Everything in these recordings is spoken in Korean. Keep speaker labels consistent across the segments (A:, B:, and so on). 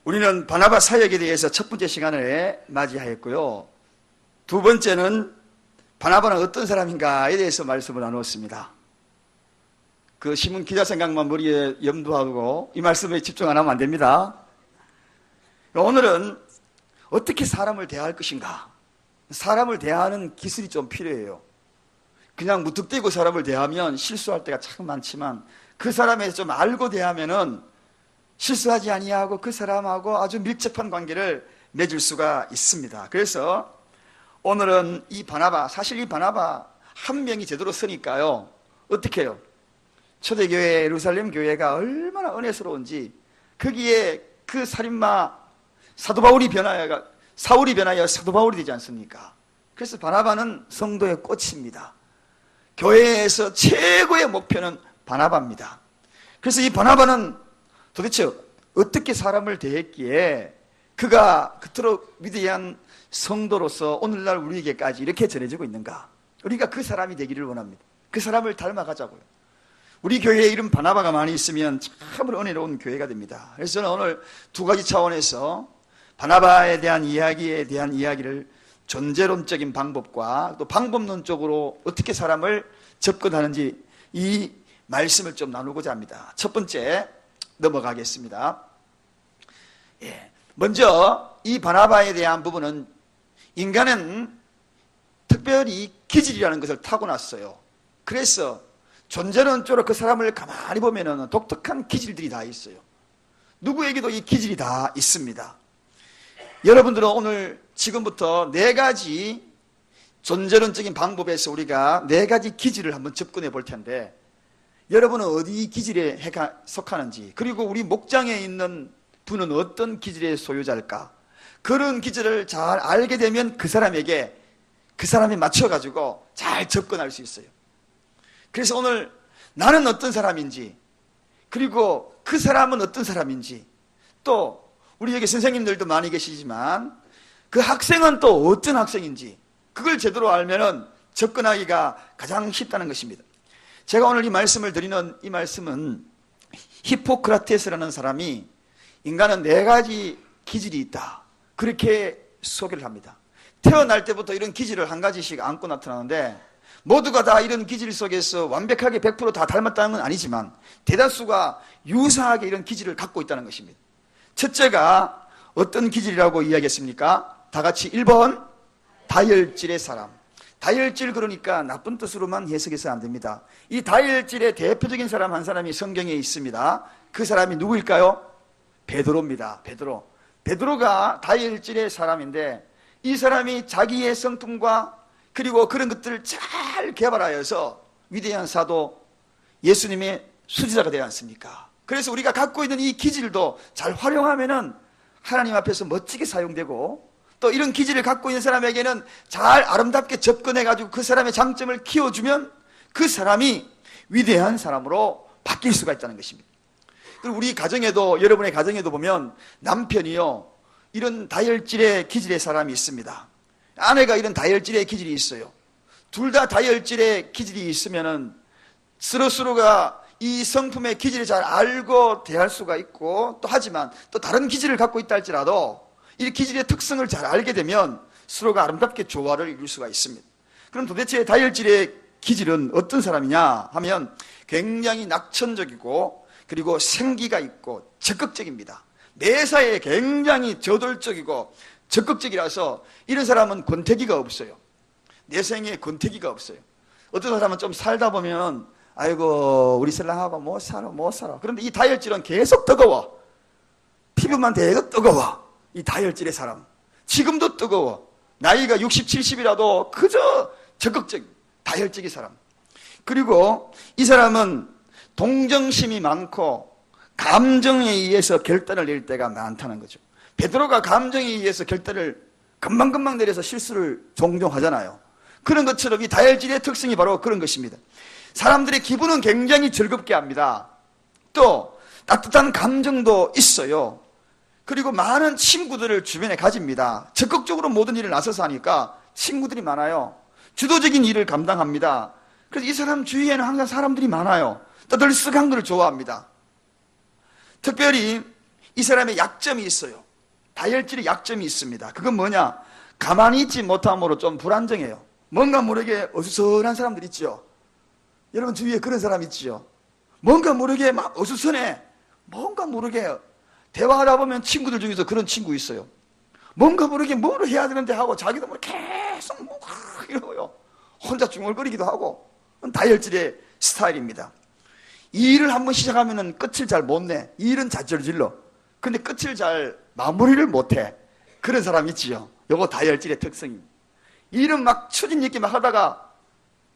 A: 우리는 바나바 사역에 대해서 첫 번째 시간을 맞이하였고요. 두 번째는 바나바는 어떤 사람인가에 대해서 말씀을 나누었습니다. 그 신문 기자 생각만 머리에 염두하고 이 말씀에 집중 안 하면 안 됩니다. 오늘은 어떻게 사람을 대할 것인가? 사람을 대하는 기술이 좀 필요해요. 그냥 무턱대고 사람을 대하면 실수할 때가 참 많지만 그 사람에 좀 알고 대하면은 실수하지 아니하고 그 사람하고 아주 밀접한 관계를 맺을 수가 있습니다. 그래서 오늘은 이 바나바, 사실 이 바나바 한 명이 제대로 서니까요. 어떻게 해요? 초대교회 예루살렘 교회가 얼마나 은혜스러운지 거기에 그 살인마 사울이 변하여 사도 바울이 되지 않습니까? 그래서 바나바는 성도의 꽃입니다. 교회에서 최고의 목표는 바나바입니다. 그래서 이 바나바는 도대체 어떻게 사람을 대했기에 그가 그토록 위대한 성도로서 오늘날 우리에게까지 이렇게 전해지고 있는가? 우리가 그 사람이 되기를 원합니다. 그 사람을 닮아가자고요. 우리 교회에 이런 바나바가 많이 있으면 참으로 은혜로운 교회가 됩니다. 그래서 저는 오늘 두 가지 차원에서 바나바에 대한 이야기를 존재론적인 방법과 또 방법론적으로 어떻게 사람을 접근하는지 이 말씀을 좀 나누고자 합니다. 첫 번째 넘어가겠습니다. 먼저 이 바나바에 대한 부분은 인간은 특별히 기질이라는 것을 타고났어요. 그래서 존재론적으로 그 사람을 가만히 보면 독특한 기질들이 다 있어요. 누구에게도 이 기질이 다 있습니다. 여러분들은 오늘 지금부터 네 가지 존재론적인 방법에서 우리가 네 가지 기질을 한번 접근해 볼 텐데 여러분은 어디 기질에 속하는지, 그리고 우리 목장에 있는 분은 어떤 기질의 소유자일까? 그런 기질을 잘 알게 되면 그 사람에 맞춰가지고 잘 접근할 수 있어요. 그래서 오늘 나는 어떤 사람인지, 그리고 그 사람은 어떤 사람인지, 또 우리 여기 선생님들도 많이 계시지만 그 학생은 또 어떤 학생인지 그걸 제대로 알면은 접근하기가 가장 쉽다는 것입니다. 제가 오늘 이 말씀을 드리는 이 말씀은 히포크라테스라는 사람이 인간은 네 가지 기질이 있다, 그렇게 소개를 합니다. 태어날 때부터 이런 기질을 한 가지씩 안고 나타나는데 모두가 다 이런 기질 속에서 완벽하게 100% 다 닮았다는 건 아니지만 대다수가 유사하게 이런 기질을 갖고 있다는 것입니다. 첫째가 어떤 기질이라고 이야기했습니까? 다 같이 1번 다혈질의 사람. 다혈질, 그러니까 나쁜 뜻으로만 해석해서 안 됩니다. 이 다혈질의 대표적인 사람 한 사람이 성경에 있습니다. 그 사람이 누구일까요? 베드로입니다. 베드로가 다혈질의 사람인데 이 사람이 자기의 성품과 그리고 그런 것들을 잘 개발하여서 위대한 사도 예수님의 수지자가 되지 않습니까? 그래서 우리가 갖고 있는 이 기질도 잘 활용하면은 하나님 앞에서 멋지게 사용되고, 또 이런 기질을 갖고 있는 사람에게는 잘 아름답게 접근해가지고 그 사람의 장점을 키워주면 그 사람이 위대한 사람으로 바뀔 수가 있다는 것입니다. 그리고 우리 가정에도, 여러분의 가정에도 보면 남편이요, 이런 다혈질의 기질의 사람이 있습니다. 아내가 이런 다혈질의 기질이 있어요. 둘 다 다혈질의 기질이 있으면은 서로가 이 성품의 기질을 잘 알고 대할 수가 있고, 또 하지만 또 다른 기질을 갖고 있다 할지라도 이 기질의 특성을 잘 알게 되면 서로가 아름답게 조화를 이룰 수가 있습니다. 그럼 도대체 다혈질의 기질은 어떤 사람이냐 하면 굉장히 낙천적이고 그리고 생기가 있고 적극적입니다. 매사에 굉장히 저돌적이고 적극적이라서 이런 사람은 권태기가 없어요. 내생에 권태기가 없어요. 어떤 사람은 좀 살다 보면 아이고 우리 신랑하고 못 살아. 그런데 이 다혈질은 계속 뜨거워. 피부만 대고 뜨거워. 이 다혈질의 사람 지금도 뜨거워. 나이가 60, 70이라도 그저 적극적인 다혈질의 사람. 그리고 이 사람은 동정심이 많고 감정에 의해서 결단을 낼 때가 많다는 거죠. 베드로가 감정에 의해서 결단을 금방금방 내려서 실수를 종종 하잖아요. 그런 것처럼 이 다혈질의 특성이 바로 그런 것입니다. 사람들의 기분은 굉장히 즐겁게 합니다. 또 따뜻한 감정도 있어요. 그리고 많은 친구들을 주변에 가집니다. 적극적으로 모든 일을 나서서 하니까 친구들이 많아요. 주도적인 일을 감당합니다. 그래서 이 사람 주위에는 항상 사람들이 많아요. 떠들썩한 걸 좋아합니다. 특별히 이 사람의 약점이 있어요. 다혈질의 약점이 있습니다. 그건 뭐냐? 가만히 있지 못함으로 좀 불안정해요. 뭔가 모르게 어수선한 사람들 있죠. 여러분 주위에 그런 사람 있죠. 뭔가 모르게 막 어수선해. 뭔가 모르게 대화하다 보면 친구들 중에서 그런 친구 있어요. 뭔가 모르게 뭐를 해야 되는데 하고 자기도 모르게 계속 뭐 이러고요. 혼자 중얼거리기도 하고. 다혈질의 스타일입니다. 이 일을 한번 시작하면 끝을 잘 못 내. 이 일은 자절질러. 근데 끝을 잘 마무리를 못해. 그런 사람 있지요. 요거 다혈질의 특성입니다. 이 일은 막 추진 있게 막 하다가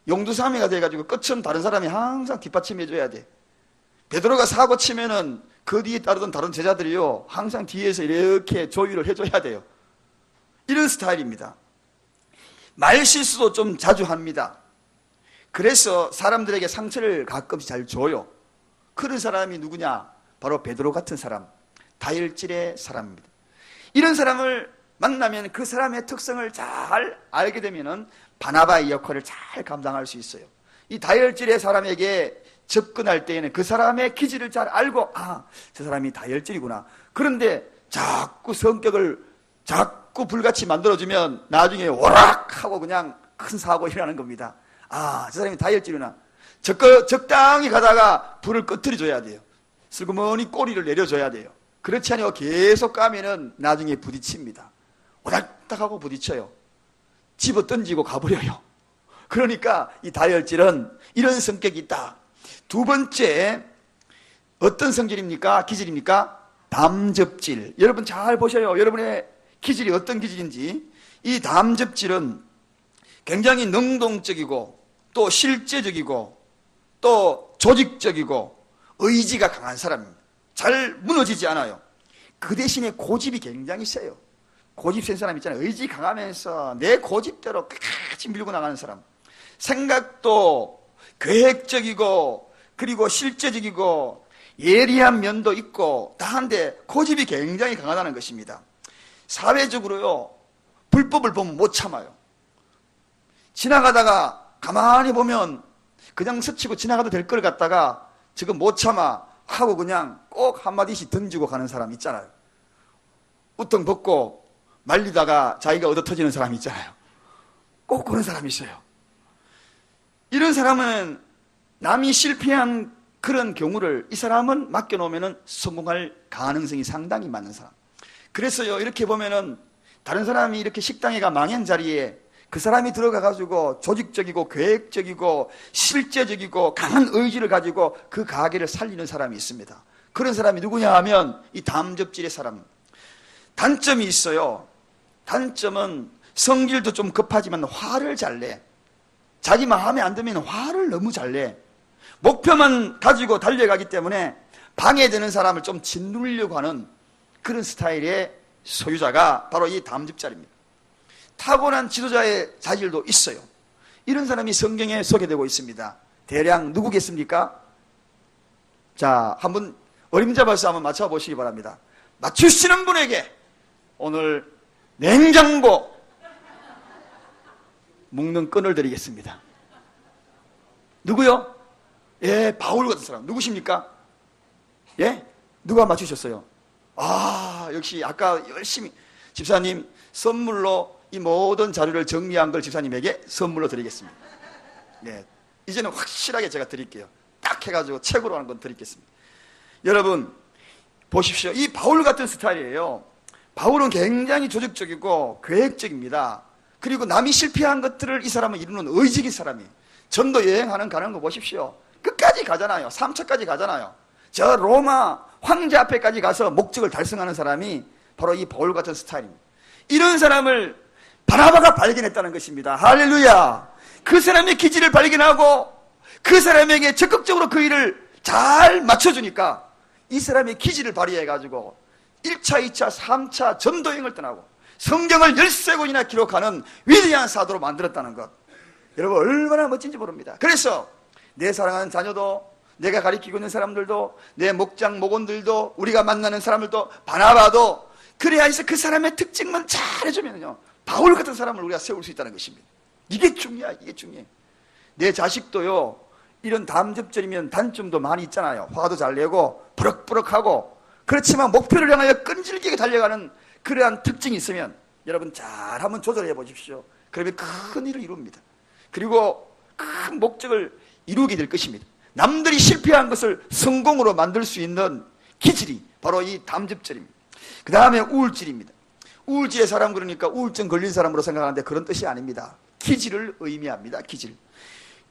A: 용두사미가 돼가지고 끝은 다른 사람이 항상 뒷받침해줘야 돼. 베드로가 사고 치면은 그 뒤에 따르던 다른 제자들이요 항상 뒤에서 이렇게 조율을 해줘야 돼요. 이런 스타일입니다. 말 실수도 좀 자주 합니다. 그래서 사람들에게 상처를 가끔씩 잘 줘요. 그런 사람이 누구냐? 바로 베드로 같은 사람, 다혈질의 사람입니다. 이런 사람을 만나면 그 사람의 특성을 잘 알게 되면 바나바의 역할을 잘 감당할 수 있어요. 이 다혈질의 사람에게 접근할 때에는 그 사람의 기질을 잘 알고 저 사람이 다혈질이구나. 그런데 자꾸 성격을 자꾸 불같이 만들어주면 나중에 오락하고 그냥 큰 사고 일어나는 겁니다. 저 사람이 다혈질이구나. 적당히 가다가 불을 꺼트려줘야 돼요. 슬그머니 꼬리를 내려줘야 돼요. 그렇지 않으면 계속 가면은 나중에 부딪힙니다. 오닥닥하고 부딪혀요. 집어 던지고 가버려요. 그러니까 이 다혈질은 이런 성격이 있다. 두 번째, 어떤 성질입니까? 기질입니까? 담접질. 여러분 잘 보셔요. 여러분의 기질이 어떤 기질인지. 이 담접질은 굉장히 능동적이고 또 실제적이고 또 조직적이고 의지가 강한 사람입니다. 잘 무너지지 않아요. 그 대신에 고집이 굉장히 세요. 고집 센 사람 있잖아요. 의지 강하면서 내 고집대로 끝까지 밀고 나가는 사람. 생각도 계획적이고 그리고 실제적이고 예리한 면도 있고 다 한데 고집이 굉장히 강하다는 것입니다. 사회적으로요 불법을 보면 못 참아요. 지나가다가 가만히 보면 그냥 스치고 지나가도 될 걸 갖다가 지금 못 참아 하고 그냥 꼭 한마디씩 던지고 가는 사람 있잖아요. 우통 벗고 말리다가 자기가 얻어 터지는 사람 있잖아요. 꼭 그런 사람이 있어요. 이런 사람은 남이 실패한 그런 경우를 이 사람은 맡겨놓으면 성공할 가능성이 상당히 많은 사람. 그래서요 이렇게 보면은 다른 사람이 이렇게 식당에 가 망한 자리에 그 사람이 들어가가지고 조직적이고 계획적이고 실제적이고 강한 의지를 가지고 그 가게를 살리는 사람이 있습니다. 그런 사람이 누구냐 하면 이 담접질의 사람. 단점이 있어요. 단점은 성질도 좀 급하지만 화를 잘 내. 자기 마음에 안 들면 화를 너무 잘 내. 목표만 가지고 달려가기 때문에 방해되는 사람을 좀 짓누르려고 하는 그런 스타일의 소유자가 바로 이 담접자입니다. 타고난 지도자의 자질도 있어요. 이런 사람이 성경에 소개되고 있습니다. 대략 누구겠습니까? 자, 한번 어림잡아서 한번 맞춰보시기 바랍니다. 맞추시는 분에게 오늘 냉장고 묶는 끈을 드리겠습니다. 누구요? 예, 바울 같은 사람. 누구십니까? 예? 누가 맞추셨어요? 역시 아까 열심히 집사님 선물로 이 모든 자료를 정리한 걸 집사님에게 선물로 드리겠습니다. 네, 이제는 확실하게 제가 드릴게요. 딱 해가지고 책으로 하는 건 드리겠습니다. 여러분 보십시오. 이 바울 같은 스타일이에요. 바울은 굉장히 조직적이고 계획적입니다. 그리고 남이 실패한 것들을 이 사람은 이루는 의지적인 사람이에요. 전도 여행하는 가는 거 보십시오. 끝까지 가잖아요. 3차까지 가잖아요. 저 로마 황제 앞에까지 가서 목적을 달성하는 사람이 바로 이 바울 같은 스타일입니다. 이런 사람을 바나바가 발견했다는 것입니다. 할렐루야. 그 사람의 기질을 발견하고 그 사람에게 적극적으로 그 일을 잘 맞춰주니까 이 사람의 기질을 발휘해가지고 1차, 2차, 3차 전도여행을 떠나고 성경을 13권이나 기록하는 위대한 사도로 만들었다는 것. 여러분 얼마나 멋진지 모릅니다. 그래서 내 사랑하는 자녀도, 내가 가르치고 있는 사람들도, 내 목장 목원들도, 우리가 만나는 사람들도, 바나바도 그래야 해서 그 사람의 특징만 잘해주면요 바울 같은 사람을 우리가 세울 수 있다는 것입니다. 이게 중요해. 이게 중요해. 내 자식도요 이런 담접절이면 단점도 많이 있잖아요. 화도 잘 내고 부럭부럭하고 그렇지만 목표를 향하여 끈질기게 달려가는 그러한 특징이 있으면 여러분 잘 한번 조절해 보십시오. 그러면 큰 일을 이룹니다. 그리고 큰 목적을 이루게 될 것입니다. 남들이 실패한 것을 성공으로 만들 수 있는 기질이 바로 이 담즙질입니다. 그 다음에 우울질입니다. 우울질의 사람, 그러니까 우울증 걸린 사람으로 생각하는데 그런 뜻이 아닙니다. 기질을 의미합니다. 기질.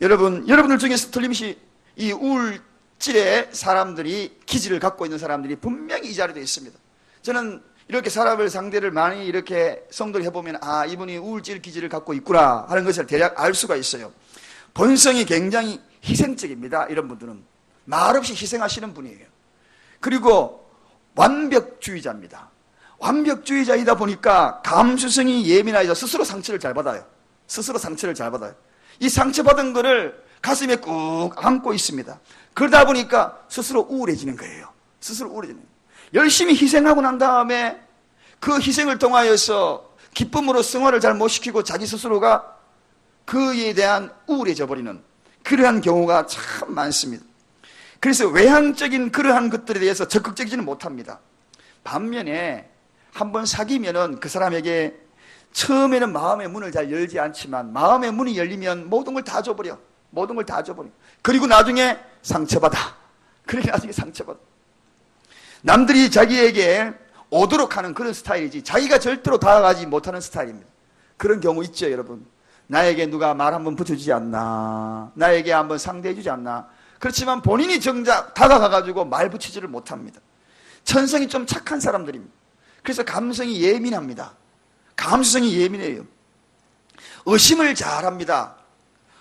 A: 여러분들 중에서 틀림없이 이 우울질의 사람들이, 기질을 갖고 있는 사람들이 분명히 이 자리에 있습니다. 저는 이렇게 사람을 상대를 많이 이렇게 성도를 해보면 아, 이분이 우울질 기질을 갖고 있구나 하는 것을 대략 알 수가 있어요. 본성이 굉장히 희생적입니다. 이런 분들은 말없이 희생하시는 분이에요. 그리고 완벽주의자입니다. 완벽주의자이다 보니까 감수성이 예민하여서 스스로 상처를 잘 받아요. 스스로 상처를 잘 받아요. 이 상처받은 거를 가슴에 꾹 안고 있습니다. 그러다 보니까 스스로 우울해지는 거예요. 스스로 우울해지는 거예요. 열심히 희생하고 난 다음에 그 희생을 통하여서 기쁨으로 승화를 잘 못 시키고 자기 스스로가 그에 대한 우울해져 버리는 그러한 경우가 참 많습니다. 그래서 외향적인 그러한 것들에 대해서 적극적이지는 못합니다. 반면에 한번 사귀면은 그 사람에게 처음에는 마음의 문을 잘 열지 않지만 마음의 문이 열리면 모든 걸 다 줘버려. 모든 걸 다 줘버려. 그리고 나중에 상처받아. 그러니까 나중에 상처받아. 남들이 자기에게 오도록 하는 그런 스타일이지 자기가 절대로 다가가지 못하는 스타일입니다. 그런 경우 있죠, 여러분. 나에게 누가 말 한번 붙여주지 않나, 나에게 한번 상대해주지 않나. 그렇지만 본인이 정작 다가가가지고 말 붙이지를 못합니다. 천성이 좀 착한 사람들입니다. 그래서 감성이 예민합니다. 감수성이 예민해요. 의심을 잘합니다.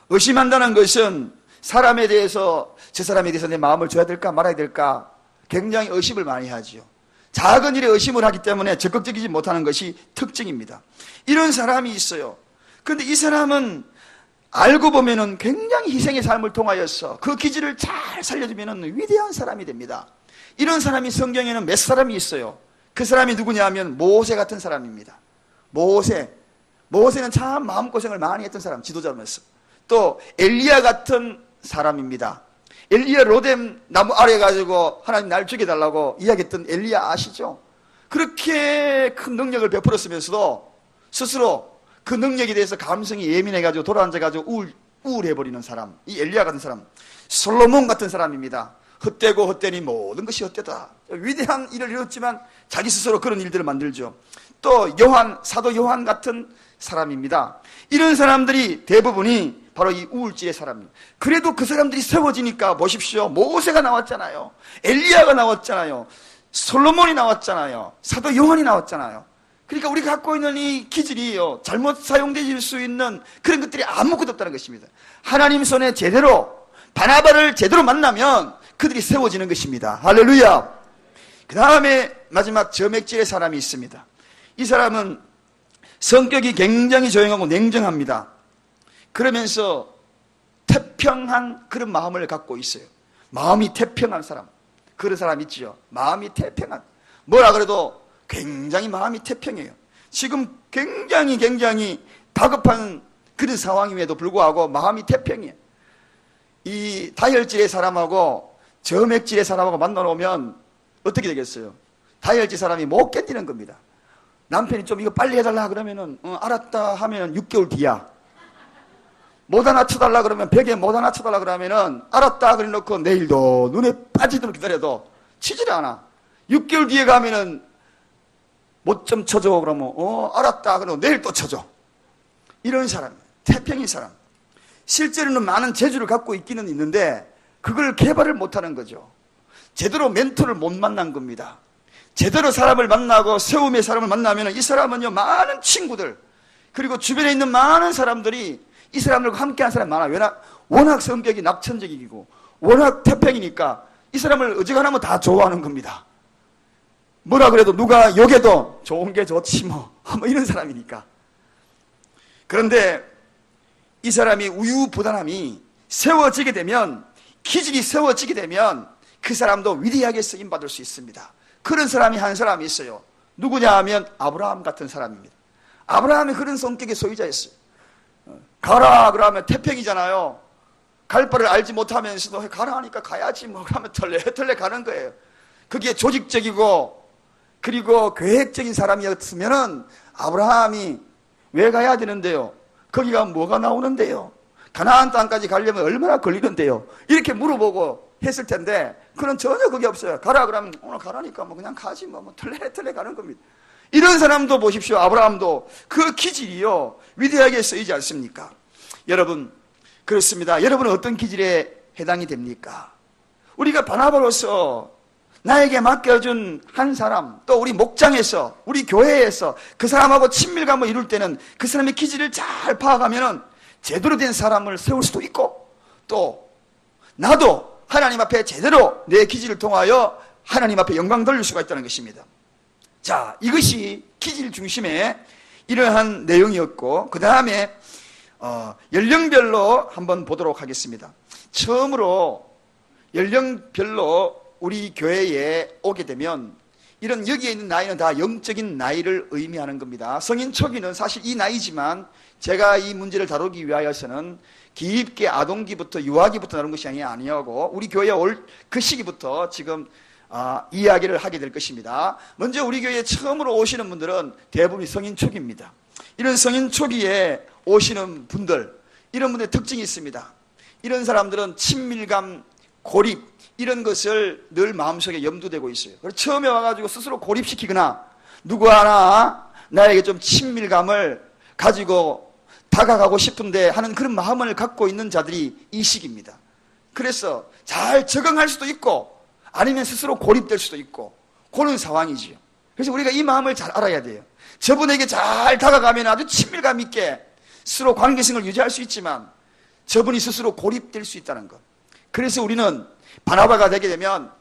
A: 의심한다는 것은 사람에 대해서, 저 사람에 대해서 내 마음을 줘야 될까 말아야 될까 굉장히 의심을 많이 하지요. 작은 일에 의심을 하기 때문에 적극적이지 못하는 것이 특징입니다. 이런 사람이 있어요. 그런데 이 사람은 알고 보면은 굉장히 희생의 삶을 통하여서 그 기질을 잘 살려주면은 위대한 사람이 됩니다. 이런 사람이 성경에는 몇 사람이 있어요. 그 사람이 누구냐 하면 모세 같은 사람입니다. 모세는 참 마음고생을 많이 했던 사람, 지도자로서. 또 엘리야 같은 사람입니다. 엘리야 로뎀 나무 아래 가지고 하나님 날 죽여달라고 이야기했던 엘리야 아시죠? 그렇게 큰 능력을 베풀었으면서도 스스로 그 능력에 대해서 감성이 예민해가지고 돌아앉아가지고 우울해버리는 사람, 이 엘리야 같은 사람. 솔로몬 같은 사람입니다. 헛되고 헛되니 모든 것이 헛되다. 위대한 일을 이뤘지만 자기 스스로 그런 일들을 만들죠. 또 사도 요한 같은 사람입니다. 이런 사람들이 대부분이 바로 이 우울질의 사람입니다. 그래도 그 사람들이 세워지니까 보십시오. 모세가 나왔잖아요. 엘리야가 나왔잖아요. 솔로몬이 나왔잖아요. 사도 요한이 나왔잖아요. 그러니까 우리가 갖고 있는 이 기질이요, 잘못 사용될 수 있는 그런 것들이 아무것도 없다는 것입니다. 하나님 손에 제대로, 바나바를 제대로 만나면 그들이 세워지는 것입니다. 할렐루야. 그 다음에 마지막 점액질의 사람이 있습니다. 이 사람은 성격이 굉장히 조용하고 냉정합니다. 그러면서 태평한 그런 마음을 갖고 있어요. 마음이 태평한 사람, 그런 사람 있죠. 마음이 태평한, 뭐라 그래도 굉장히 마음이 태평해요. 지금 굉장히 다급한 그런 상황임에도 불구하고 마음이 태평해요. 이 다혈질의 사람하고 점액질의 사람하고 만나놓으면 어떻게 되겠어요? 다혈질 사람이 못 견디는 겁니다. 남편이 좀 이거 빨리 해달라 그러면은 알았다 하면 6개월 뒤야. 못 하나 쳐달라 그러면 벽에 못 하나 쳐달라 그러면은 알았다 그래 놓고 내일도 눈에 빠지도록 기다려도 치질 않아. 6개월 뒤에 가면은 못 좀 쳐줘 그러면 알았다 그러고 내일 또 쳐줘. 이런 사람, 태평인 사람. 실제로는 많은 재주를 갖고 있기는 있는데 그걸 개발을 못하는 거죠. 제대로 멘토를 못 만난 겁니다. 제대로 사람을 만나고 세움의 사람을 만나면 이 사람은요, 많은 친구들, 그리고 주변에 있는 많은 사람들이 이 사람들과 함께하는 사람이 많아요. 워낙 성격이 낙천적이고 워낙 태평이니까 이 사람을 어지간하면 다 좋아하는 겁니다. 뭐라 그래도 누가 욕해도 좋은 게 좋지 뭐 이런 사람이니까. 그런데 이 사람이 우유부단함이 세워지게 되면, 기질이 세워지게 되면 그 사람도 위대하게 쓰임받을 수 있습니다. 그런 사람이 한 사람이 있어요. 누구냐 하면 아브라함 같은 사람입니다. 아브라함이 그런 성격의 소유자였어요. 가라 그러면 태평이잖아요. 갈 바를 알지 못하면서도 가라 하니까 가야지 뭐 그러면 털레 가는 거예요. 그게 조직적이고 그리고 계획적인 사람이었으면은 아브라함이 왜 가야 되는데요? 거기가 뭐가 나오는데요? 가나안 땅까지 가려면 얼마나 걸리는데요? 이렇게 물어보고 했을 텐데 그는 전혀 그게 없어요. 가라 그러면 오늘 가라니까 뭐 그냥 가지 뭐 털레 가는 겁니다. 이런 사람도 보십시오. 아브라함도 그 기질이요 위대하게 쓰이지 않습니까? 여러분 그렇습니다. 여러분은 어떤 기질에 해당이 됩니까? 우리가 바나바로서 나에게 맡겨준 한 사람, 또 우리 목장에서, 우리 교회에서 그 사람하고 친밀감을 이룰 때는 그 사람의 기질을 잘 파악하면 제대로 된 사람을 세울 수도 있고, 또 나도 하나님 앞에 제대로 내 기질을 통하여 하나님 앞에 영광 돌릴 수가 있다는 것입니다. 자, 이것이 기질 중심의 이러한 내용이었고, 그 다음에 연령별로 한번 보도록 하겠습니다. 처음으로 연령별로 우리 교회에 오게 되면 이런 여기에 있는 나이는 다 영적인 나이를 의미하는 겁니다. 성인 초기는 사실 이 나이지만 제가 이 문제를 다루기 위하여서는 깊게 아동기부터 유아기부터 다룬 것이 아니하고 우리 교회에 올 그 시기부터 지금 이야기를 하게 될 것입니다. 먼저 우리 교회에 처음으로 오시는 분들은 대부분 성인 초기입니다. 이런 성인 초기에 오시는 분들, 이런 분들의 특징이 있습니다. 이런 사람들은 친밀감, 고립 이런 것을 늘 마음속에 염두되고 있어요. 그래서 처음에 와가지고 스스로 고립시키거나 누구 하나 나에게 좀 친밀감을 가지고 다가가고 싶은데 하는 그런 마음을 갖고 있는 자들이 이 시기입니다. 그래서 잘 적응할 수도 있고 아니면 스스로 고립될 수도 있고 그런 상황이지요. 그래서 우리가 이 마음을 잘 알아야 돼요. 저분에게 잘 다가가면 아주 친밀감 있게 스스로 관계성을 유지할 수 있지만 저분이 스스로 고립될 수 있다는 것. 그래서 우리는 바나바가 되게 되면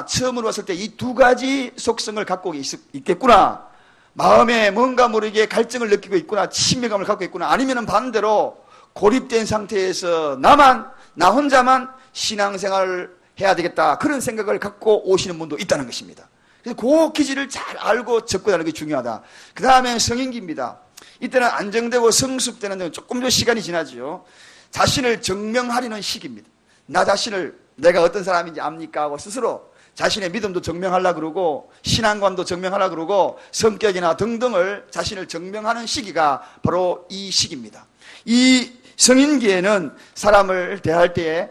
A: 처음으로 왔을 때 이 두 가지 속성을 갖고 있겠구나. 마음에 뭔가 모르게 갈증을 느끼고 있구나. 친밀감을 갖고 있구나. 아니면 반대로 고립된 상태에서 나 혼자만 신앙생활을 해야 되겠다. 그런 생각을 갖고 오시는 분도 있다는 것입니다. 그래서 그 기질을 잘 알고 접근하는 게 중요하다. 그 다음에 성인기입니다. 이때는 안정되고 성숙되는 조금 더 시간이 지나죠. 자신을 증명하려는 시기입니다. 나 자신을 내가 어떤 사람인지 압니까? 하고 스스로 자신의 믿음도 증명하려고 그러고 신앙관도 증명하려고 그러고 성격이나 등등을 자신을 증명하는 시기가 바로 이 시기입니다. 이 성인기에는 사람을 대할 때에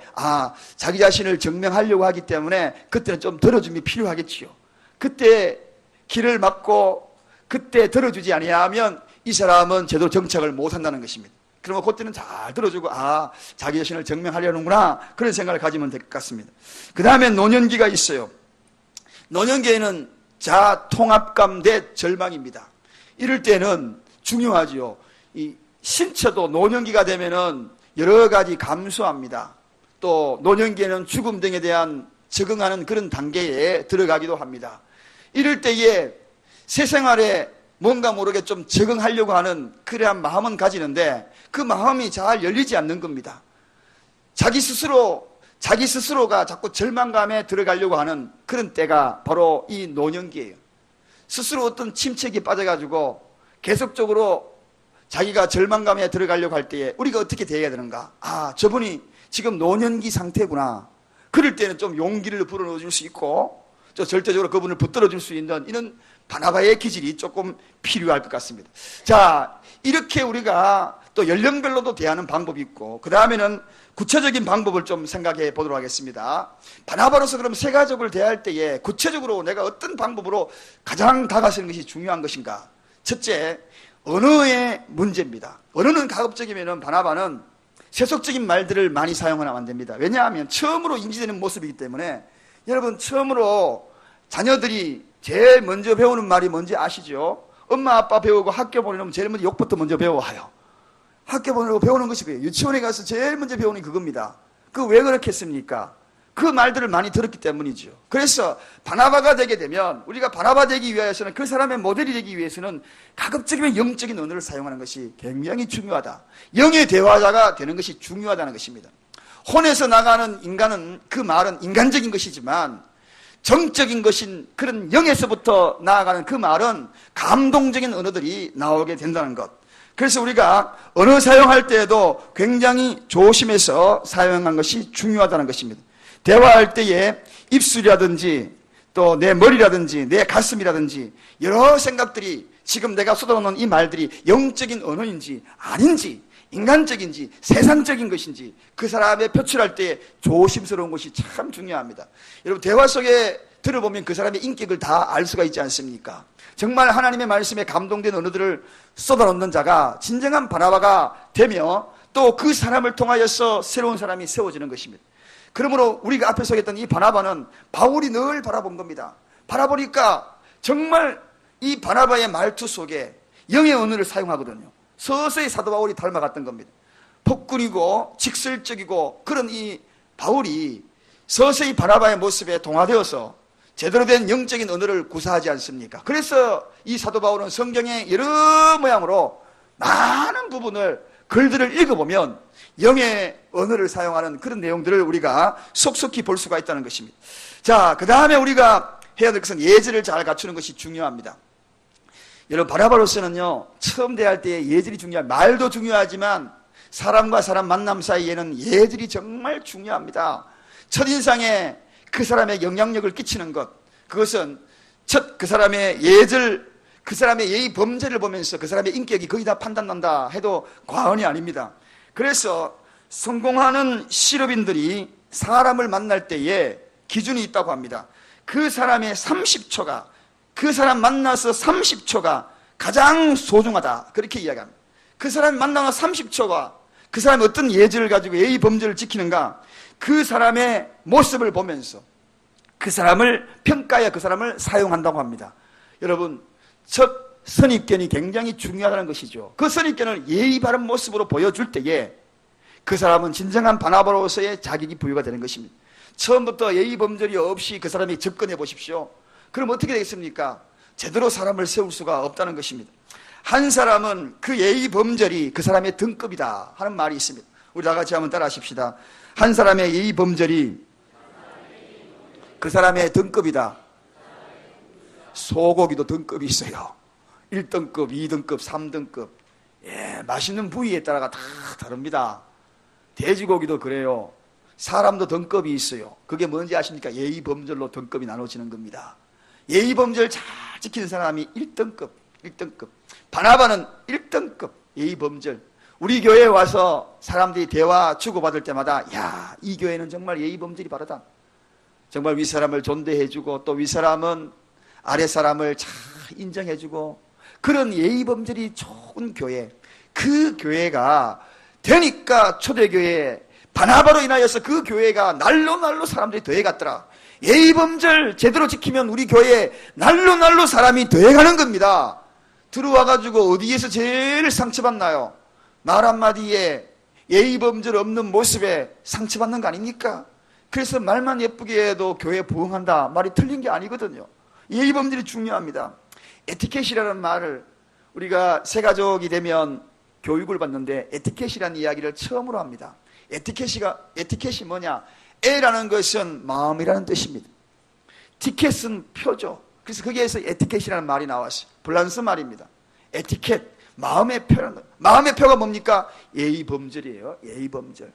A: 자기 자신을 증명하려고 하기 때문에 그때는 좀 들어줌이 필요하겠지요. 그때 길을 막고 그때 들어주지 아니하면 이 사람은 제대로 정착을 못한다는 것입니다. 그러면 그때는 잘 들어주고 자기 자신을 증명하려는구나 그런 생각을 가지면 될 것 같습니다. 그 다음에 노년기가 있어요. 노년기에는 자통합감 대 절망입니다. 이럴 때는 중요하지요. 이 신체도 노년기가 되면은 여러 가지 감수합니다. 또 노년기에는 죽음 등에 대한 적응하는 그런 단계에 들어가기도 합니다. 이럴 때에 새 생활에 뭔가 모르게 좀 적응하려고 하는 그러한 마음은 가지는데 그 마음이 잘 열리지 않는 겁니다. 자기 스스로가 자꾸 절망감에 들어가려고 하는 그런 때가 바로 이 노년기예요. 스스로 어떤 침체기에 빠져가지고 계속적으로 자기가 절망감에 들어가려고 할 때에 우리가 어떻게 대해야 되는가? 저분이 지금 노년기 상태구나. 그럴 때는 좀 용기를 불어넣어줄 수 있고 또 절대적으로 그분을 붙들어줄 수 있는 이런 바나바의 기질이 조금 필요할 것 같습니다. 자, 이렇게 우리가 또 연령별로도 대하는 방법이 있고 그 다음에는 구체적인 방법을 좀 생각해 보도록 하겠습니다. 바나바로서 그럼 세 가족을 대할 때에 구체적으로 내가 어떤 방법으로 가장 다가서는 것이 중요한 것인가? 첫째, 언어의 문제입니다. 언어는 가급적이면 바나바는 세속적인 말들을 많이 사용하면 안 됩니다. 왜냐하면 처음으로 인지되는 모습이기 때문에 여러분 처음으로 자녀들이 제일 먼저 배우는 말이 뭔지 아시죠? 엄마 아빠 배우고 학교 보내려면 제일 먼저 욕부터 먼저 배워와요. 학교 보내려고 배우는 것이 그래요. 유치원에 가서 제일 먼저 배우는 게 그겁니다. 그 왜 그렇게 했습니까? 그 말들을 많이 들었기 때문이죠. 그래서 바나바가 되게 되면 우리가 바나바 되기 위해서는 그 사람의 모델이 되기 위해서는 가급적이면 영적인 언어를 사용하는 것이 굉장히 중요하다. 영의 대화자가 되는 것이 중요하다는 것입니다. 혼에서 나가는 인간은 그 말은 인간적인 것이지만 정적인 것인 그런 영에서부터 나아가는 그 말은 감동적인 언어들이 나오게 된다는 것. 그래서 우리가 언어 사용할 때에도 굉장히 조심해서 사용하는 것이 중요하다는 것입니다. 대화할 때에 입술이라든지 또 내 머리라든지 내 가슴이라든지 여러 생각들이 지금 내가 쏟아놓는 이 말들이 영적인 언어인지 아닌지 인간적인지 세상적인 것인지 그 사람의 표출할 때 조심스러운 것이 참 중요합니다. 여러분 대화 속에 들어보면 그 사람의 인격을 다 알 수가 있지 않습니까? 정말 하나님의 말씀에 감동된 언어들을 쏟아놓는 자가 진정한 바나바가 되며 또 그 사람을 통하여서 새로운 사람이 세워지는 것입니다. 그러므로 우리가 앞에 서겠던 이 바나바는 바울이 늘 바라본 겁니다. 바라보니까 정말 이 바나바의 말투 속에 영의 언어를 사용하거든요. 서서히 사도 바울이 닮아갔던 겁니다. 폭군이고 직설적이고 그런 이 바울이 서서히 바나바의 모습에 동화되어서 제대로 된 영적인 언어를 구사하지 않습니까? 그래서 이 사도 바울은 성경의 여러 모양으로 많은 부분을 글들을 읽어보면 영의 언어를 사용하는 그런 내용들을 우리가 속속히 볼 수가 있다는 것입니다. 자, 그 다음에 우리가 해야 될 것은 예절을 잘 갖추는 것이 중요합니다. 여러분 바나바로서는요 처음 대할 때 예절이 중요합니다. 말도 중요하지만 사람과 사람 만남 사이에는 예절이 정말 중요합니다. 첫인상에 그 사람의 영향력을 끼치는 것, 그것은 첫 그 사람의 예절, 그 사람의 예의 범죄를 보면서 그 사람의 인격이 거의 다 판단난다 해도 과언이 아닙니다. 그래서 성공하는 실업인들이 사람을 만날 때에 기준이 있다고 합니다. 그 사람의 30초가, 그 사람 만나서 30초가 가장 소중하다, 그렇게 이야기합니다. 그 사람 만나서 30초가 그 사람이 어떤 예절을 가지고 예의 범죄를 지키는가, 그 사람의 모습을 보면서 그 사람을 평가해 그 사람을 사용한다고 합니다. 여러분 첫 선입견이 굉장히 중요하다는 것이죠. 그 선입견을 예의 바른 모습으로 보여줄 때에 그 사람은 진정한 바나바로서의 자격이 부여가 되는 것입니다. 처음부터 예의 범절이 없이 그 사람이 접근해 보십시오. 그럼 어떻게 되겠습니까? 제대로 사람을 세울 수가 없다는 것입니다. 한 사람은 그 예의 범절이 그 사람의 등급이다 하는 말이 있습니다. 우리 다 같이 한번 따라 하십시다. 한 사람의 예의 범절이 그 사람의 등급이다. 소고기도 등급이 있어요. 1등급, 2등급, 3등급. 예, 맛있는 부위에 따라가 다 다릅니다. 돼지고기도 그래요. 사람도 등급이 있어요. 그게 뭔지 아십니까? 예의 범절로 등급이 나눠지는 겁니다. 예의 범절 잘 지키는 사람이 1등급, 1등급. 바나바는 1등급 예의 범절. 우리 교회에 와서 사람들이 대화 주고받을 때마다 야, 이 교회는 정말 예의 범절이 바르다. 정말 윗사람을 존대해주고 또 윗사람은 아랫사람을 잘 인정해주고 그런 예의 범절이 좋은 교회, 그 교회가 되니까 초대교회 바나바로 인하여서 그 교회가 날로 사람들이 더해갔더라. 예의 범절 제대로 지키면 우리 교회에 날로 사람이 더해가는 겁니다. 들어와가지고 어디에서 제일 상처받나요? 말 한마디에 예의 범절 없는 모습에 상처받는 거 아닙니까? 그래서 말만 예쁘게 해도 교회에 부응한다 말이 틀린 게 아니거든요. 예의 범절이 중요합니다. 에티켓이라는 말을 우리가 새가족이 되면 교육을 받는데 에티켓이라는 이야기를 처음으로 합니다. 에티켓이 뭐냐? 에라는 것은 마음이라는 뜻입니다. 티켓은 표죠. 그래서 거기에서 에티켓이라는 말이 나왔어요. 프랑스 말입니다. 에티켓, 마음의 표라는 거예요. 마음의 표가 뭡니까? 예의 범절이에요. 예의 범절.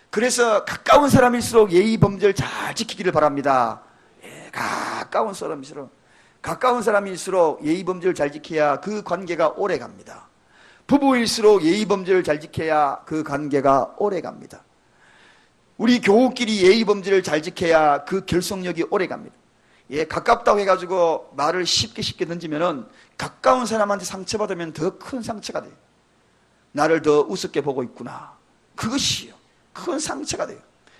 A: 그래서 가까운 사람일수록 예의 범절 잘 지키기를 바랍니다. 예, 가까운 사람일수록 예의 범절 잘 지켜야 그 관계가 오래 갑니다. 부부일수록 예의 범절을 잘 지켜야 그 관계가 오래 갑니다. 우리 교우끼리 예의 범절을 잘 지켜야 그 결속력이 오래 갑니다. 예, 가깝다고 해가지고 말을 쉽게 던지면은 가까운 사람한테 상처받으면 더 큰 상처가 돼요. 나를 더 우습게 보고 있구나. 그것이요. 큰 상처가 돼요.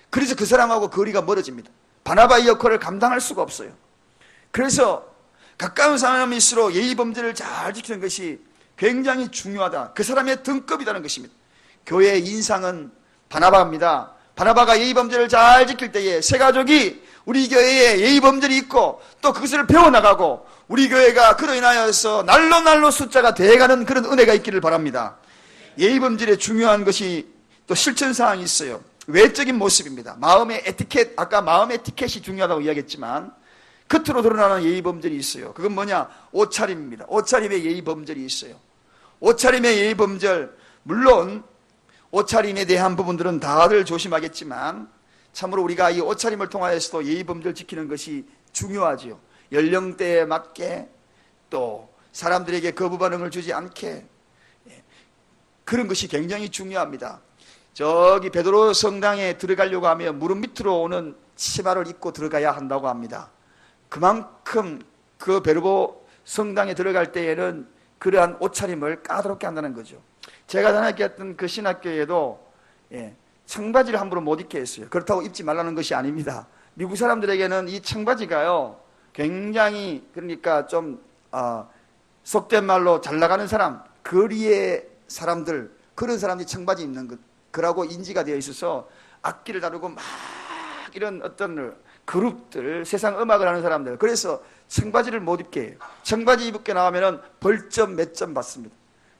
A: 그래서 그 사람하고 거리가 멀어집니다. 바나바의 역할을 감당할 수가 없어요. 그래서 가까운 사람일수록 예의 범절을 잘 지키는 것이 굉장히 중요하다. 그 사람의 등급이라는 것입니다. 교회의 인상은 바나바입니다. 바나바가 예의 범절을 잘 지킬 때에 새가족이 우리 교회에 예의 범절이 있고 또 그것을 배워나가고 우리 교회가 그로 인하여서 날로 숫자가 돼가는 그런 은혜가 있기를 바랍니다. 예의 범절에 중요한 것이 또 실천사항이 있어요. 외적인 모습입니다. 마음의 에티켓, 아까 마음의 에티켓이 중요하다고 이야기했지만 겉으로 드러나는 예의 범절이 있어요. 그건 뭐냐? 옷차림입니다. 옷차림의 예의 범절이 있어요. 옷차림의 예의 범절, 물론 옷차림에 대한 부분들은 다들 조심하겠지만 참으로 우리가 이 옷차림을 통하여서도 예의 범절 지키는 것이 중요하지요. 연령대에 맞게 또 사람들에게 거부 반응을 주지 않게, 그런 것이 굉장히 중요합니다. 저기 베드로 성당에 들어가려고 하면 무릎 밑으로 오는 치마를 입고 들어가야 한다고 합니다. 그만큼 그 베드로 성당에 들어갈 때에는 그러한 옷차림을 까다롭게 한다는 거죠. 제가 다녔던 그 신학교에도 청바지를 함부로 못 입게 했어요. 그렇다고 입지 말라는 것이 아닙니다. 미국 사람들에게는 이 청바지가요, 굉장히, 그러니까 좀 속된 말로 잘 나가는 사람, 거리의 사람들, 그런 사람들이 청바지 입는 거라고 인지가 되어 있어서 악기를 다루고 막 이런 어떤 그룹들, 세상 음악을 하는 사람들, 그래서 청바지를 못 입게 해요. 청바지 입게 나오면은 벌점 몇 점 받습니다.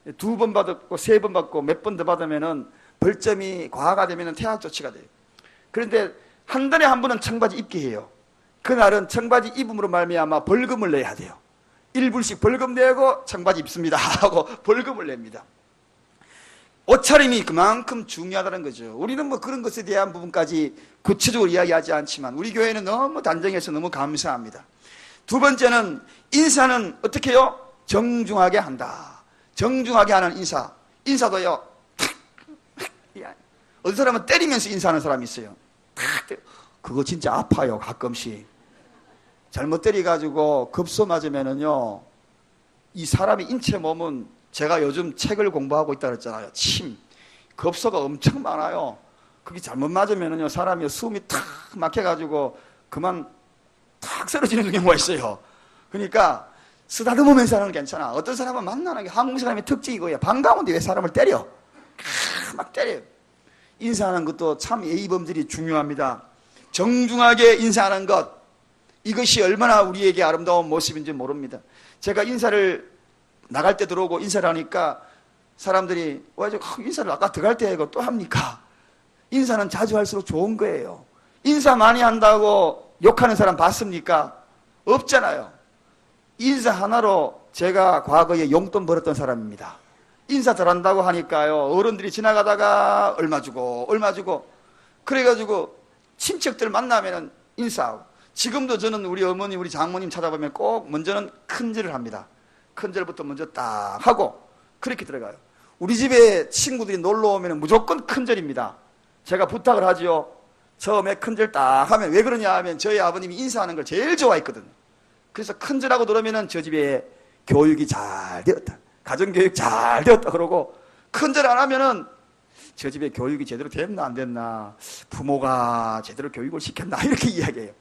A: 2번 받았고 3번 받고 몇 번 더 받으면은 벌점이 과하가 되면은 퇴학 조치가 돼요. 그런데 한 달에 한 번은 청바지 입게 해요. 그날은 청바지 입음으로 말미암아 벌금을 내야 돼요. 1불씩 벌금 내고 청바지 입습니다 하고 벌금을 냅니다. 옷차림이 그만큼 중요하다는 거죠. 우리는 뭐 그런 것에 대한 부분까지 구체적으로 이야기하지 않지만 우리 교회는 너무 단정해서 너무 감사합니다. 두 번째는 인사는 어떻게 해요? 정중하게 한다. 정중하게 하는 인사. 인사도요, 어떤 사람은 때리면서 인사하는 사람이 있어요. 그거 진짜 아파요. 가끔씩 잘못 때려가지고 급소 맞으면은요, 이 사람의 인체 몸은, 제가 요즘 책을 공부하고 있다 그랬잖아요. 침, 급소가 엄청 많아요. 그게 잘못 맞으면은요, 사람이 숨이 탁 막혀가지고 그만 탁 쓰러지는 경우가 있어요. 그러니까 쓰다듬으면서 하는 건 괜찮아. 어떤 사람은 만나는 게 한국 사람의 특징이 이거예요. 반가운데 왜 사람을 때려? 막 때려요. 인사하는 것도 참 예의범절이 중요합니다. 정중하게 인사하는 것, 이것이 얼마나 우리에게 아름다운 모습인지 모릅니다. 제가 인사를 나갈 때 들어오고 인사를 하니까 사람들이 인사를 아까 들어갈 때 이거 또 합니까? 인사는 자주 할수록 좋은 거예요. 인사 많이 한다고 욕하는 사람 봤습니까? 없잖아요. 인사 하나로 제가 과거에 용돈 벌었던 사람입니다. 인사 잘한다고 하니까요, 어른들이 지나가다가 얼마 주고 그래가지고 친척들 만나면은 인사하고. 지금도 저는 우리 어머니, 우리 장모님 찾아보면 꼭 먼저는 큰절을 합니다. 큰절부터 먼저 딱 하고 그렇게 들어가요. 우리 집에 친구들이 놀러 오면 무조건 큰절입니다. 제가 부탁을 하지요. 처음에 큰절 딱 하면, 왜 그러냐 하면 저희 아버님이 인사하는 걸 제일 좋아했거든요. 그래서 큰절하고 들어오면은 저 집에 교육이 잘 되었다, 가정교육 잘 되었다 그러고, 큰절 안 하면은 저 집에 교육이 제대로 됐나 안 됐나, 부모가 제대로 교육을 시켰나, 이렇게 이야기해요.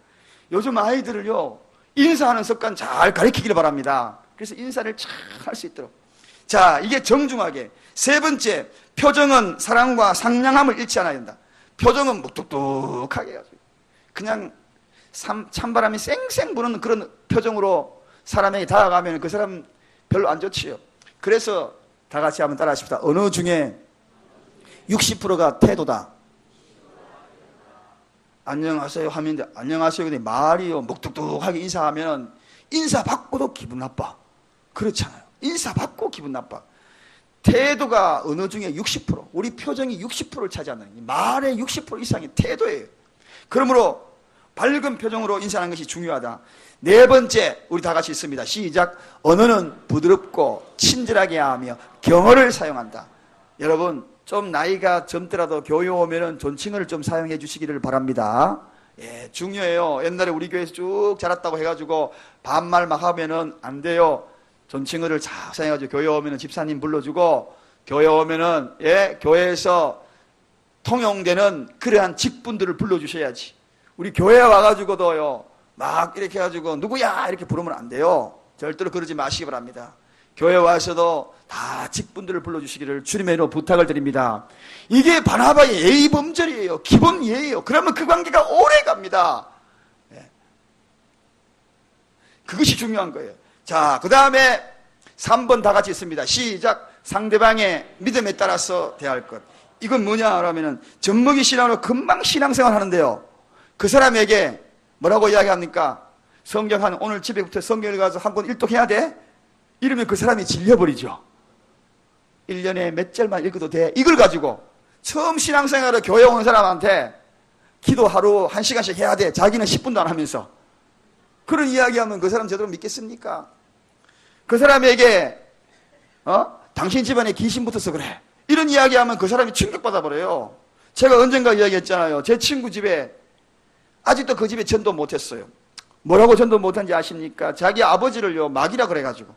A: 요즘 아이들을요, 인사하는 습관 잘 가르치기를 바랍니다. 그래서 인사를 잘 할 수 있도록. 자, 이게 정중하게. 세 번째, 표정은 사랑과 상냥함을 잃지 않아야 된다. 표정은 묵뚝뚝하게 해가지고 그냥 찬바람이 쌩쌩 부는 그런 표정으로 사람에게 다가가면 그 사람 별로 안 좋지요. 그래서 다 같이 한번 따라 하십시다. 어느 중에 60%가 태도다. 안녕하세요 하면, 안녕하세요 근데 말이요 묵뚝뚝하게 인사하면 인사 받고도 기분 나빠. 그렇잖아요. 인사 받고 기분 나빠. 태도가 어느 중에 60%, 우리 표정이 60%를 차지하는, 말의 60% 이상이 태도예요. 그러므로 밝은 표정으로 인사하는 것이 중요하다. 네 번째, 우리 다 같이 있습니다. 시작. 언어는 부드럽고 친절하게 하며 경어를 사용한다. 여러분, 좀 나이가 젊더라도 교회 오면은 존칭어를 좀 사용해 주시기를 바랍니다. 예, 중요해요. 옛날에 우리 교회에서 쭉 자랐다고 해가지고 반말 막 하면은 안 돼요. 존칭어를 잘 사용해가지고 교회 오면은 집사님 불러주고, 교회 오면은, 교회에서 통용되는 그러한 직분들을 불러주셔야지. 우리 교회에 와가지고도요, 막 이렇게 해가지고 누구야 이렇게 부르면 안 돼요. 절대로 그러지 마시기 바랍니다. 교회 와서도 다 직분들을 불러주시기를 주님의 이름으로 부탁을 드립니다. 이게 바나바의 예의범절이에요. 기본 예의예요. 그러면 그 관계가 오래 갑니다. 그것이 중요한 거예요. 자, 그 다음에 3번 다 같이 있습니다. 시작. 상대방의 믿음에 따라서 대할 것. 이건 뭐냐 하면은 젖먹이 신앙으로 금방 신앙생활 하는데요, 그 사람에게 뭐라고 이야기합니까? 성경 오늘 집에부터 성경을 가서 한 권 일독해야 돼? 이러면 그 사람이 질려버리죠. 1년에 몇 절만 읽어도 돼? 이걸 가지고 처음 신앙생활을 교회 온 사람한테 기도 하루 1시간씩 해야 돼. 자기는 10분도 안 하면서. 그런 이야기하면 그 사람 제대로 믿겠습니까? 그 사람에게 당신 집안에 귀신 붙어서 그래, 이런 이야기하면 그 사람이 충격받아 버려요. 제가 언젠가 이야기했잖아요. 제 친구 집에 아직도 그 집에 전도 못했어요. 뭐라고 전도 못한지 아십니까? 자기 아버지를요 마귀라 그래가지고,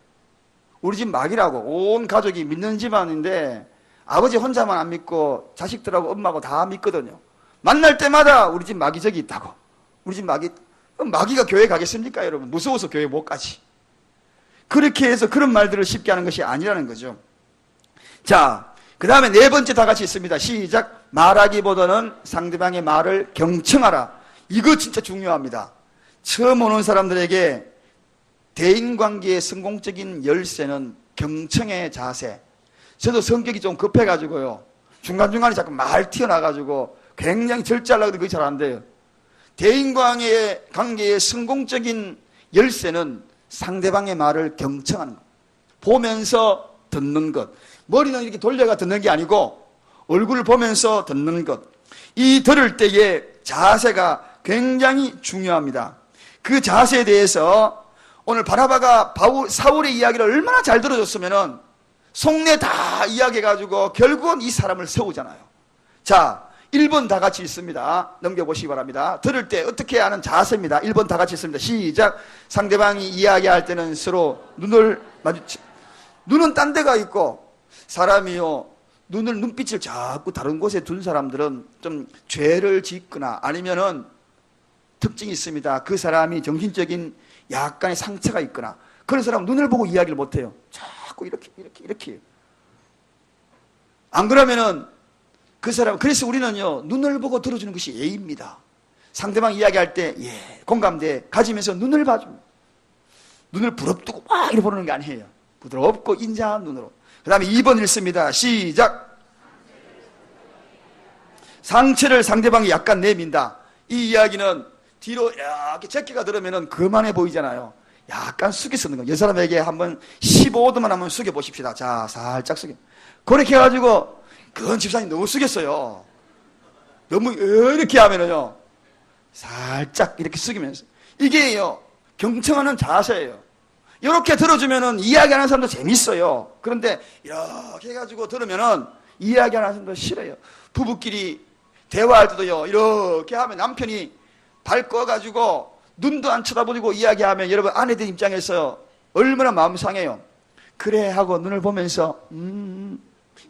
A: 우리 집 마귀라고, 온 가족이 믿는 집안인데 아버지 혼자만 안 믿고 자식들하고 엄마하고 다 믿거든요. 만날 때마다 우리 집 마귀적이 있다고, 우리 집 마귀가 교회 가겠습니까 여러분? 무서워서 교회 못 가지. 그렇게 해서 그런 말들을 쉽게 하는 것이 아니라는 거죠. 자, 그 다음에 네 번째 다 같이 있습니다. 시작. 말하기보다는 상대방의 말을 경청하라. 이거 진짜 중요합니다. 처음 오는 사람들에게 대인관계의 성공적인 열쇠는 경청의 자세. 저도 성격이 좀 급해가지고요, 중간중간에 자꾸 말 튀어나가지고 굉장히 절제하려고 해도 그게 잘 안 돼요. 대인관계의 성공적인 열쇠는 상대방의 말을 경청하는 것, 보면서 듣는 것. 머리는 이렇게 돌려가 듣는 게 아니고 얼굴을 보면서 듣는 것. 이 들을 때의 자세가 굉장히 중요합니다. 그 자세에 대해서 오늘 바나바가 사울의 이야기를 얼마나 잘 들어줬으면은 속내 다 이야기해가지고 결국은 이 사람을 세우잖아요. 자, 1번 다 같이 있습니다. 넘겨보시기 바랍니다. 들을 때 어떻게 하는 자세입니다. 1번 다 같이 있습니다. 시작. 상대방이 이야기할 때는 서로 눈을 눈은 딴 데가 있고, 사람이요 눈빛을 자꾸 다른 곳에 둔 사람들은 좀 죄를 짓거나 아니면은 특징이 있습니다. 그 사람이 정신적인 약간의 상처가 있거나, 그런 사람은 눈을 보고 이야기를 못해요. 자꾸 이렇게. 안 그러면은 그 사람, 그래서 우리는요 눈을 보고 들어주는 것이 예의입니다. 상대방 이야기할 때 공감대 가지면서 눈을 봐줍니다. 눈을 부릅뜨고 막 이렇게 보는 게 아니에요. 부드럽고 인자한 눈으로. 그 다음에 2번 읽습니다. 시작. 상처를 상대방이 약간 내민다. 이 이야기는 뒤로 이렇게 제끼가 들으면 그만해 보이잖아요. 약간 숙여 쓰는 거예요. 이 사람에게 한번 15도만 한번 숙여 보십시다. 자, 살짝 숙여. 그렇게 해가지고, 그건 집사님 너무 숙였어요. 너무 이렇게 하면은요, 살짝 이렇게 숙이면서. 이게요, 경청하는 자세예요. 이렇게 들어주면은 이야기하는 사람도 재밌어요. 그런데 이렇게 해가지고 들으면은 이야기하는 사람도 싫어요. 부부끼리 대화할 때도요, 이렇게 하면 남편이 발 꺼가지고 눈도 안 쳐다보고 이야기하면 여러분 아내들 입장에서 얼마나 마음 상해요. 그래 하고 눈을 보면서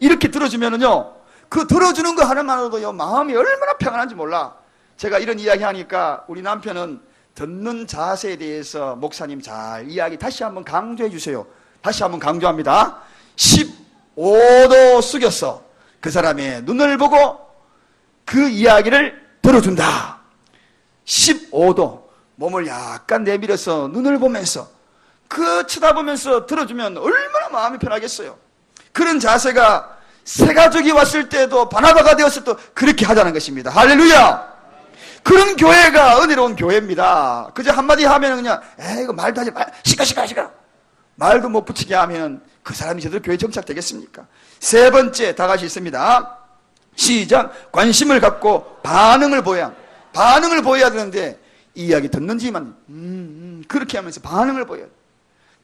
A: 이렇게 들어주면은요, 그 들어주는 거 하나만으로도요 마음이 얼마나 평안한지 몰라. 제가 이런 이야기 하니까 우리 남편은 듣는 자세에 대해서 목사님 잘 이야기 다시 한번 강조해 주세요. 다시 한번 강조합니다. 15도 숙였어. 그 사람의 눈을 보고 그 이야기를 들어준다. 15도 몸을 약간 내밀어서 눈을 보면서 그 쳐다보면서 들어주면 얼마나 마음이 편하겠어요. 그런 자세가 새 가족이 왔을 때도 바나바가 되었을 때 그렇게 하자는 것입니다. 할렐루야. 그런 교회가 은혜로운 교회입니다. 그저 한마디 하면 그냥 이거 말도 하지 마, 시끄러 말도 못 붙이게 하면 그 사람이 제대로 교회 정착되겠습니까? 세 번째 다 같이 있습니다. 시작. 관심을 갖고 반응을 보여야 되는데 이 이야기 듣는지만 그렇게 하면서 반응을 보여야 돼.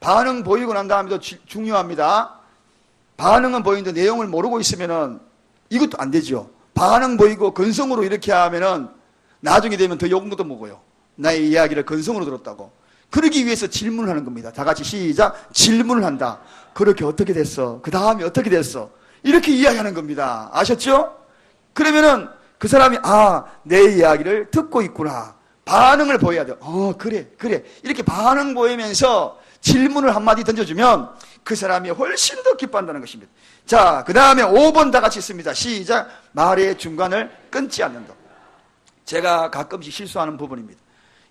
A: 반응 보이고 난 다음에도 중요합니다. 반응은 보이는데 내용을 모르고 있으면은 이것도 안 되죠. 반응 보이고 건성으로 이렇게 하면은 나중에 되면 더 욕도 먹어요. 나의 이야기를 건성으로 들었다고. 그러기 위해서 질문을 하는 겁니다. 다 같이 시작. 질문을 한다. 그렇게 어떻게 됐어? 그 다음에 어떻게 됐어? 이렇게 이야기하는 겁니다. 아셨죠? 그러면은 그 사람이 내 이야기를 듣고 있구나. 반응을 보여야 돼요. 그래. 이렇게 반응 보이면서 질문을 한마디 던져주면 그 사람이 훨씬 더 기뻐한다는 것입니다. 자, 그 다음에 5번 다 같이 있습니다. 시작. 말의 중간을 끊지 않는다. 제가 가끔씩 실수하는 부분입니다.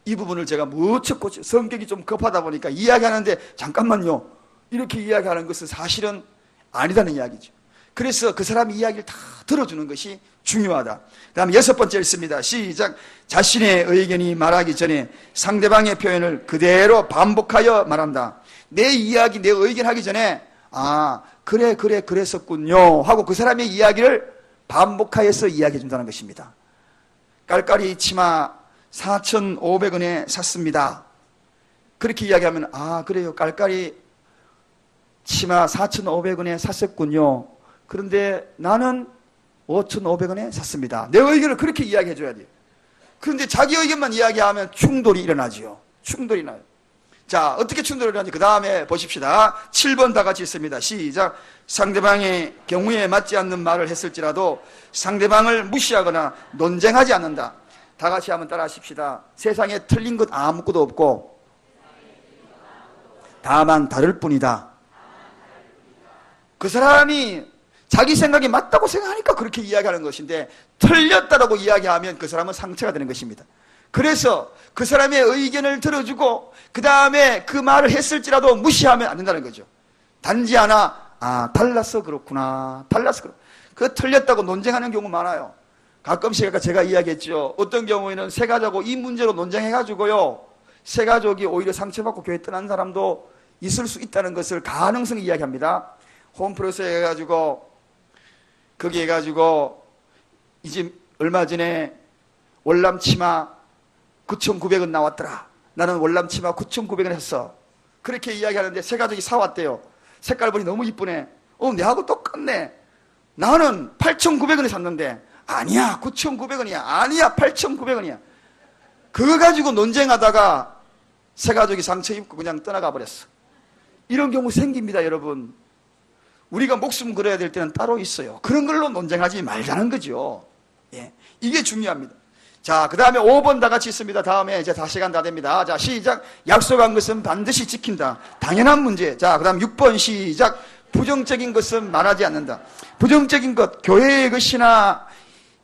A: 이 부분을 제가 무척 성격이 좀 급하다 보니까 이야기하는데 잠깐만요, 이렇게 이야기하는 것은 사실은 아니다는 이야기죠. 그래서 그 사람의 이야기를 다 들어주는 것이 중요하다. 그 다음에 6번째 있습니다. 시작. 자신의 의견이 말하기 전에 상대방의 표현을 그대로 반복하여 말한다. 내 이야기, 내 의견 하기 전에 그랬었군요 하고 그 사람의 이야기를 반복하여서 이야기해 준다는 것입니다. 깔깔이 치마 4,500원에 샀습니다. 그렇게 이야기하면 아 그래요 깔깔이 치마 4,500원에 샀었군요. 그런데 나는 5,500원에 샀습니다. 내 의견을 그렇게 이야기해 줘야 돼요. 그런데 자기 의견만 이야기하면 충돌이 일어나지요. 충돌이 나요. 자, 어떻게 충돌이 일어나는지 그 다음에 보십시다. 7번 다 같이 있습니다. 시작. 상대방의 경우에 맞지 않는 말을 했을지라도 상대방을 무시하거나 논쟁하지 않는다. 다 같이 한번 따라 하십시다. 세상에 틀린 것 아무것도 없고 다만 다를 뿐이다. 그 사람이 자기 생각이 맞다고 생각하니까 그렇게 이야기하는 것인데 틀렸다라고 이야기하면 그 사람은 상처가 되는 것입니다. 그래서 그 사람의 의견을 들어주고 그 다음에 그 말을 했을지라도 무시하면 안 된다는 거죠. 단지 하나 달라서 그렇구나. 달라서 그렇구나. 그 틀렸다고 논쟁하는 경우 많아요. 가끔씩 아까 제가 이야기했죠. 어떤 경우에는 새 가족하고 이 문제로 논쟁해가지고요. 새 가족이 오히려 상처받고 교회 떠난 사람도 있을 수 있다는 것을 가능성을 이야기합니다. 홈프로스 해가지고 거기 해가지고 이제 얼마 전에 월남 치마 9,900원 나왔더라. 나는 월남 치마 9,900원 했어. 그렇게 이야기하는데 새 가족이 사왔대요. 색깔 보니 너무 이쁘네. 내하고 똑같네. 나는 8,900원에 샀는데 아니야 9,900원이야. 아니야 8,900원이야. 그거 가지고 논쟁하다가 새 가족이 상처 입고 그냥 떠나가 버렸어. 이런 경우 생깁니다 여러분. 우리가 목숨 걸어야 될 때는 따로 있어요. 그런 걸로 논쟁하지 말자는 거죠. 예, 이게 중요합니다. 자, 그 다음에 5번 다 같이 있습니다. 다음에 이제 다 시간 다 됩니다. 자, 시작. 약속한 것은 반드시 지킨다. 당연한 문제. 자, 그 다음 6번 시작. 부정적인 것은 말하지 않는다. 부정적인 것, 교회의 것이나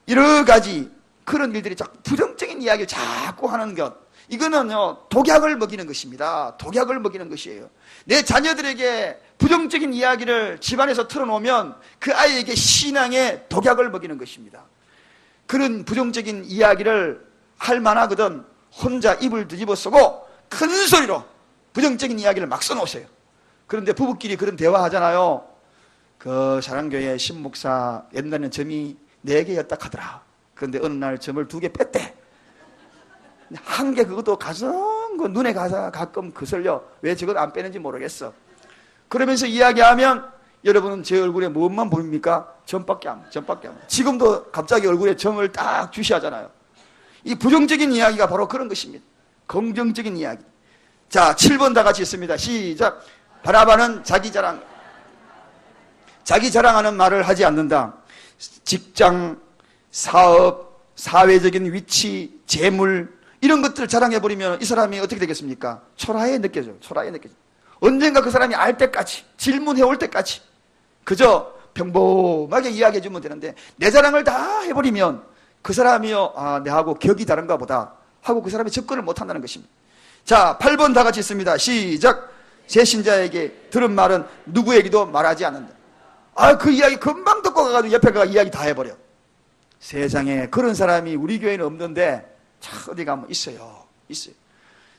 A: 여러 가지 그런 일들이 자꾸 부정적인 이야기를 자꾸 하는 것. 이거는요, 독약을 먹이는 것입니다. 독약을 먹이는 것이에요. 내 자녀들에게 부정적인 이야기를 집안에서 틀어놓으면 그 아이에게 신앙의 독약을 먹이는 것입니다. 그런 부정적인 이야기를 할 만하거든 혼자 입을 뒤집어 쓰고 큰 소리로 부정적인 이야기를 막 써놓으세요. 그런데 부부끼리 그런 대화하잖아요. 그 사랑교회 신목사 옛날에는 점이 4개였다 하더라. 그런데 어느 날 점을 2개 뺐대. 한 개 그것도 가장 그 눈에 가끔 거슬려. 왜 저걸 안 빼는지 모르겠어. 그러면서 이야기하면 여러분은 제 얼굴에 무엇만 보입니까? 점밖에 안. 지금도 갑자기 얼굴에 점을 딱 주시하잖아요. 이 부정적인 이야기가 바로 그런 것입니다. 긍정적인 이야기. 자, 7번 다 같이 있습니다. 시작. 바라바는 자기 자랑하는 말을 하지 않는다. 직장, 사업, 사회적인 위치, 재물 이런 것들을 자랑해버리면 이 사람이 어떻게 되겠습니까? 초라해 느껴져요. 언젠가 그 사람이 알 때까지, 질문해올 때까지 그저 평범하게 이야기해주면 되는데 내 자랑을 다 해버리면 그 사람이요, 내하고 격이 다른가 보다 하고 그 사람이 접근을 못한다는 것입니다. 자, 8번 다 같이 있습니다. 시작. 제 신자에게 들은 말은 누구에게도 말하지 않는다. 그 이야기 금방 듣고 가가지고 옆에 가서 이야기 다 해버려. 세상에 그런 사람이 우리 교회는 없는데 어디 가면 있어요.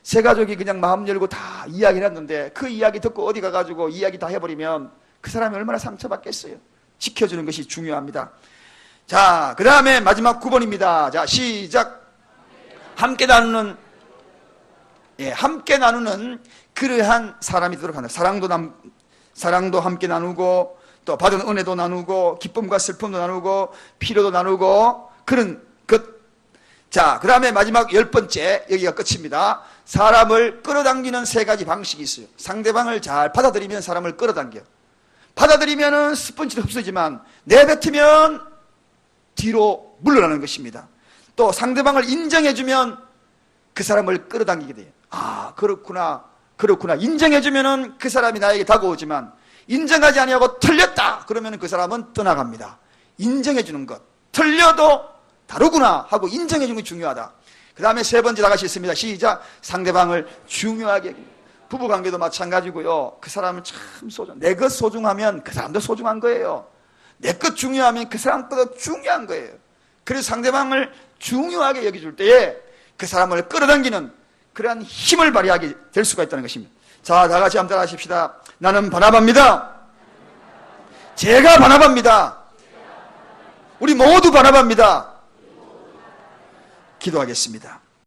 A: 새 가족이 그냥 마음 열고 다 이야기를 했는데 그 이야기 듣고 어디 가가지고 이야기 다 해버리면 그 사람이 얼마나 상처받겠어요. 지켜주는 것이 중요합니다. 자, 그 다음에 마지막 9번입니다. 자, 시작. 함께 나누는 그러한 사람이 되도록 한다. 사랑도 함께 나누고 또 받은 은혜도 나누고 기쁨과 슬픔도 나누고 필요도 나누고 그런 것. 자, 그 다음에 마지막 10번째, 여기가 끝입니다. 사람을 끌어당기는 3가지 방식이 있어요. 상대방을 잘 받아들이면 사람을 끌어당겨. 받아들이면은 스펀지도 흡수지만 내뱉으면 뒤로 물러나는 것입니다. 또 상대방을 인정해주면 그 사람을 끌어당기게 돼요. 그렇구나. 인정해주면은 그 사람이 나에게 다가오지만 인정하지 아니하고 틀렸다 그러면 그 사람은 떠나갑니다. 인정해주는 것. 틀려도 다르구나 하고 인정해주는 게 중요하다. 그 다음에 3번째 다 같이 있습니다. 시작. 상대방을 중요하게 여깁니다. 부부관계도 마찬가지고요. 그 사람은 참 소중해. 내 것 소중하면 그 사람도 소중한 거예요. 내 것 중요하면 그 사람 것도 중요한 거예요. 그래서 상대방을 중요하게 여겨줄 때에 그 사람을 끌어당기는 그러한 힘을 발휘하게 될 수가 있다는 것입니다. 자, 다 같이 한번 따라 하십시다. 나는 바나바입니다. 제가 바나바입니다. 우리 모두 바나바입니다. 기도하겠습니다.